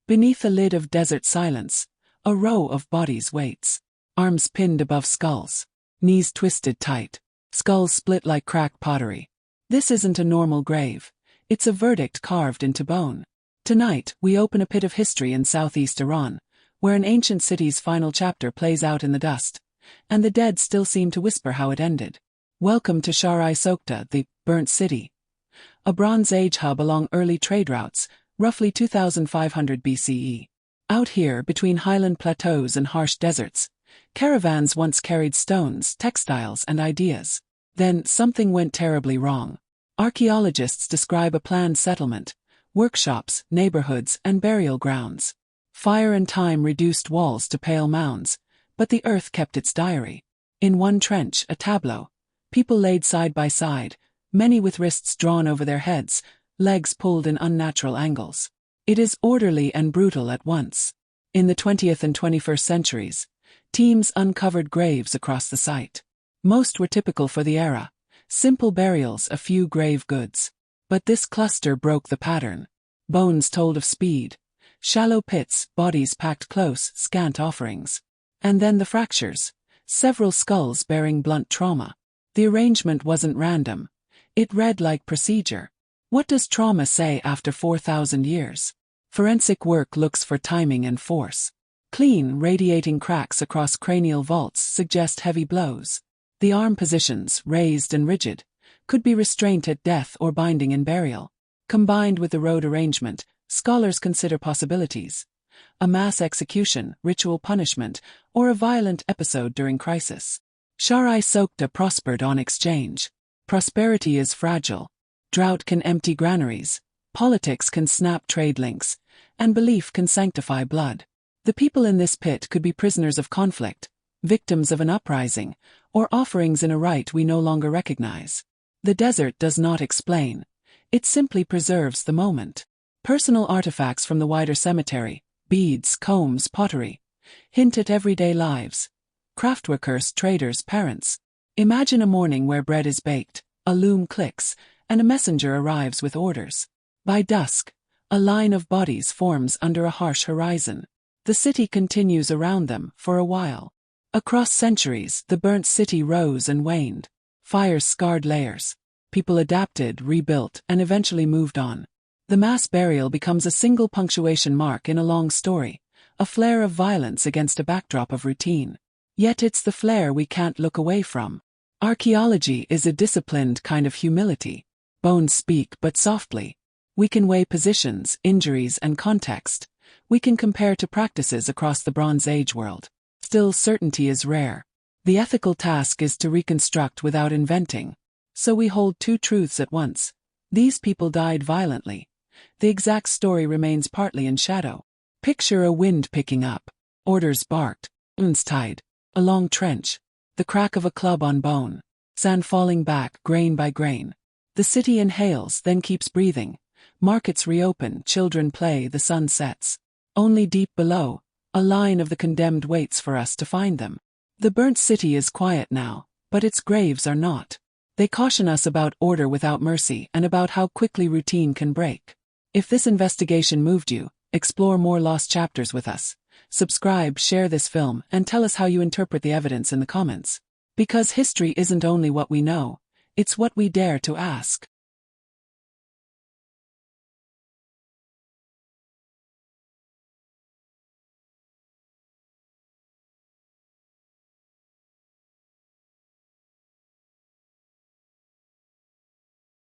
Beneath a lid of desert silence, a row of bodies waits. Arms pinned above skulls. Knees twisted tight. Skulls split like cracked pottery. This isn't a normal grave. It's a verdict carved into bone. Tonight, we open a pit of history in southeast Iran, where an ancient city's final chapter plays out in the dust, and the dead still seem to whisper how it ended. Welcome to Shahr-i Sokhta, the burnt city. A Bronze Age hub along early trade routes, roughly 2500 BCE. Out here, between highland plateaus and harsh deserts, caravans once carried stones, textiles, and ideas. Then, something went terribly wrong. Archaeologists describe a planned settlement, workshops, neighborhoods, and burial grounds. Fire and time reduced walls to pale mounds, but the earth kept its diary. In one trench, a tableau. People laid side by side, many with wrists drawn over their heads, legs pulled in unnatural angles. It is orderly and brutal at once. In the 20th and 21st centuries, teams uncovered graves across the site. Most were typical for the era. Simple burials, a few grave goods. But this cluster broke the pattern. Bones told of speed. Shallow pits, bodies packed close, scant offerings. And then the fractures. Several skulls bearing blunt trauma. The arrangement wasn't random. It read like procedure. What does trauma say after 4,000 years? Forensic work looks for timing and force. Clean, radiating cracks across cranial vaults suggest heavy blows. The arm positions, raised and rigid, could be restraint at death or binding in burial. Combined with the road arrangement, scholars consider possibilities. A mass execution, ritual punishment, or a violent episode during crisis. Shahr-i Sokhta prospered on exchange. Prosperity is fragile. Drought can empty granaries. Politics can snap trade links. And belief can sanctify blood. The people in this pit could be prisoners of conflict, victims of an uprising, or offerings in a rite we no longer recognize. The desert does not explain. It simply preserves the moment. Personal artifacts from the wider cemetery, beads, combs, pottery, hint at everyday lives. Craftworkers, traders, parents. Imagine a morning where bread is baked, a loom clicks, and a messenger arrives with orders. By dusk, a line of bodies forms under a harsh horizon. The city continues around them for a while. Across centuries, the burnt city rose and waned. Fires scarred layers. People adapted, rebuilt, and eventually moved on. The mass burial becomes a single punctuation mark in a long story, a flare of violence against a backdrop of routine. Yet it's the flare we can't look away from. Archaeology is a disciplined kind of humility. Bones speak, but softly. We can weigh positions, injuries, and context. We can compare to practices across the Bronze Age world. Still, certainty is rare. The ethical task is to reconstruct without inventing. So we hold two truths at once. These people died violently. The exact story remains partly in shadow. Picture a wind picking up. Orders barked. Wounds tied. A long trench. The crack of a club on bone. Sand falling back, grain by grain. The city inhales, then keeps breathing. Markets reopen, children play, the sun sets. Only deep below, a line of the condemned waits for us to find them. The burnt city is quiet now, but its graves are not. They caution us about order without mercy and about how quickly routine can break. If this investigation moved you, explore more lost chapters with us. Subscribe, share this film, and tell us how you interpret the evidence in the comments. Because history isn't only what we know, it's what we dare to ask.